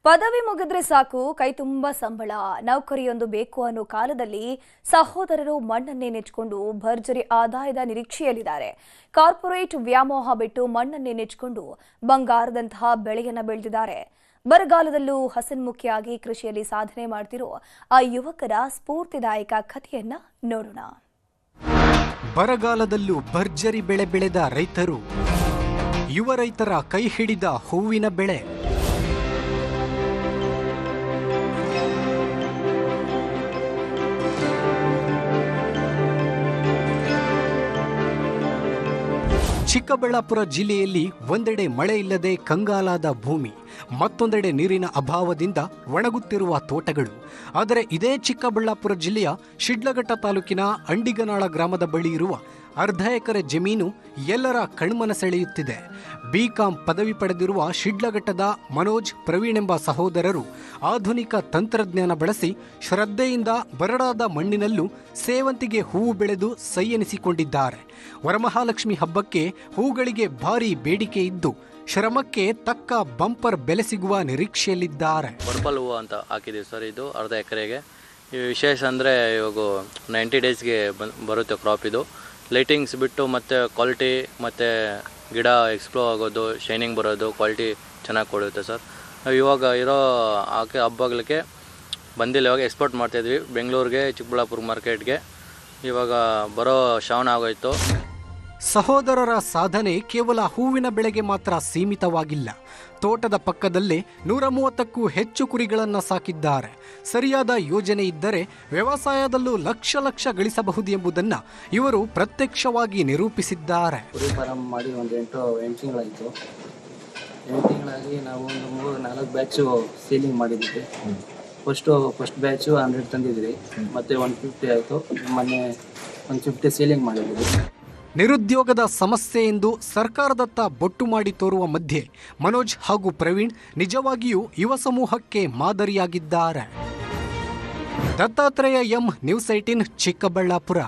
ಪದವಿ ಮುಗಿದ್ರೆ ಸಾಕು ಕೈ ತುಂಬ ಸಂಬಳ ನೌಕರಿಯೊಂದು ಬೇಕು ಅನ್ನೋ ಕಾಲದಲ್ಲಿ ಸಹೋದರರು ಮಣ್ಣನ್ನೇ ನೆಚ್ಚಿಕೊಂಡು ಭರ್ಜರಿ ಆದಾಯದ ನಿರೀಕ್ಷೆಯಲ್ಲಿದ್ದಾರೆ. ಕಾರ್ಪೊರೇಟ್ ವ್ಯಾಮೋಹ ಬಿಟ್ಟು ಮಣ್ಣನ್ನೇ ನೆಚ್ಚಿಕೊಂಡು ಬಂಗಾರದಂತಹ ಬೆಳೆಯನ್ನ ಬೆಳೆದಿದ್ದಾರೆ. ಬರಗಾಲದಲ್ಲೂ ಹಸನ್ಮುಖಿಯಾಗಿ ಕೃಷಿಯಲ್ಲಿ ಸಾಧನೆ ಮಾಡ್ತಿರೋ ಆ ಯುವಕರ ಸ್ಫೂರ್ತಿದಾಯಕ ಕಥೆಯನ್ನ ನೋಡೋಣ. ಬರಗಾಲದಲ್ಲೂ ಭರ್ಜರಿ ಬೆಳೆ ಬೆಳೆದ ರೈತರು, ಯುವ ರೈತರ ಕೈ ಹಿಡಿದ ಹೂವಿನ ಬೆಳೆ. ಚಿಕ್ಕಬಳ್ಳಾಪುರ ಜಿಲ್ಲೆಯಲ್ಲಿ ಒಂದೆಡೆ ಮಳೆ ಇಲ್ಲದೆ ಕಂಗಾಲಾದ ಭೂಮಿ, ಮತ್ತೊಂದೆಡೆ ನೀರಿನ ಅಭಾವದಿಂದ ಒಣಗುತ್ತಿರುವ ತೋಟಗಳು. ಆದರೆ ಇದೇ ಚಿಕ್ಕಬಳ್ಳಾಪುರ ಜಿಲ್ಲೆಯ ಶಿಡ್ಲಘಟ್ಟ ತಾಲೂಕಿನ ಅಂಡಿಗನಾಳ ಗ್ರಾಮದ ಬಳಿ ಇರುವ ಅರ್ಧ ಎಕರೆ ಜಮೀನು ಎಲ್ಲರ ಕಣ್ಮನ ಸೆಳೆಯುತ್ತಿದೆ. ಬಿಕಾಂ ಪದವಿ ಪಡೆದಿರುವ ಶಿಡ್ಲಘಟ್ಟದ ಮನೋಜ್, ಪ್ರವೀಣ್ ಎಂಬ ಸಹೋದರರು ಆಧುನಿಕ ತಂತ್ರಜ್ಞಾನ ಬಳಸಿ ಶ್ರದ್ಧೆಯಿಂದ ಬರಡಾದ ಮಣ್ಣಿನಲ್ಲೂ ಸೇವಂತಿಗೆ ಹೂವು ಬೆಳೆದು ಸೈ ಎನಿಸಿಕೊಂಡಿದ್ದಾರೆ. ವರಮಹಾಲಕ್ಷ್ಮಿ ಹಬ್ಬಕ್ಕೆ ಹೂಗಳಿಗೆ ಭಾರಿ ಬೇಡಿಕೆ ಇದ್ದು ಶ್ರಮಕ್ಕೆ ತಕ್ಕ ಬಂಪರ್ ಬೆಲೆ ಸಿಗುವ ನಿರೀಕ್ಷೆಯಲ್ಲಿದ್ದಾರೆ. ಪರ್ಪಲ್ ಹೂವು ಅಂತ ಹಾಕಿದ್ದೀವಿ ಸರ್. ಇದು ಅರ್ಧ ಎಕರೆಗೆ. ವಿಶೇಷ ಅಂದರೆ ಇವಾಗ 90 ಡೇಸ್ಗೆ ಬರುತ್ತೆ ಕ್ರಾಪ್. ಇದು ಲೈಟಿಂಗ್ಸ್ ಬಿಟ್ಟು ಮತ್ತು ಕ್ವಾಲಿಟಿ ಮತ್ತು ಗಿಡ ಎಕ್ಸ್ಪ್ಲೋ ಆಗೋದು, ಶೈನಿಂಗ್ ಬರೋದು, ಕ್ವಾಲಿಟಿ ಚೆನ್ನಾಗಿ ಕೊಡುತ್ತೆ ಸರ್. ನಾವು ಇವಾಗ ಇರೋ ಹಬ್ಬಗಳಿಗೆ ಬಂದಿಲ್ಲ. ಇವಾಗ ಎಕ್ಸ್ಪೋರ್ಟ್ ಮಾಡ್ತಾಯಿದ್ವಿ ಬೆಂಗಳೂರಿಗೆ, ಚಿಕ್ಕಬಳ್ಳಾಪುರ ಮಾರ್ಕೆಟ್ಗೆ. ಇವಾಗ ಬರೋ ಶ್ರಾವಣ ಆಗೋಯ್ತು. ಸಹೋದರರ ಸಾಧನೆ ಕೇವಲ ಹೂವಿನ ಬೆಳೆಗೆ ಮಾತ್ರ ಸೀಮಿತವಾಗಿಲ್ಲ. ತೋಟದ ಪಕ್ಕದಲ್ಲೇ 130ಕ್ಕೂ ಹೆಚ್ಚು ಕುರಿಗಳನ್ನು ಸಾಕಿದ್ದಾರೆ. ಸರಿಯಾದ ಯೋಜನೆ ಇದ್ದರೆ ವ್ಯವಸಾಯದಲ್ಲೂ ಲಕ್ಷ ಗಳಿಸಬಹುದು ಎಂಬುದನ್ನು ಇವರು ಪ್ರತ್ಯಕ್ಷವಾಗಿ ನಿರೂಪಿಸಿದ್ದಾರೆ. ಕುರಿ ಫಾರಂ ಮಾಡಿ ಒಂದು 8 ತಿಂಗಳಾಯಿತು. 8 ತಿಂಗಳಾಗಿ ನಾವು ಒಂದು 3-4 ಬ್ಯಾಚು ಸೇಲಿಂಗ್ ಮಾಡಿದ್ದೀವಿ. ಫಸ್ಟ್ ಬ್ಯಾಚು 100 ತಂದಿದ್ವಿ, ಮತ್ತೆ 150 ಆಯಿತು. ಮೊನ್ನೆ 150 ಸೇಲಿಂಗ್ ಮಾಡಿದ್ದೀವಿ. ನಿರುದ್ಯೋಗದ ಸಮಸ್ಯೆ ಎಂದು ಸರ್ಕಾರದತ್ತ ಬೊಟ್ಟು ಮಾಡಿ ತೋರುವ ಮಧ್ಯೆ ಮನೋಜ್ ಹಾಗೂ ಪ್ರವೀಣ್ ನಿಜವಾಗಿಯೂ ಯುವ ಸಮೂಹಕ್ಕೆ ಮಾದರಿಯಾಗಿದ್ದಾರೆ. Dattatreya M, news 18, Chikkaballapur.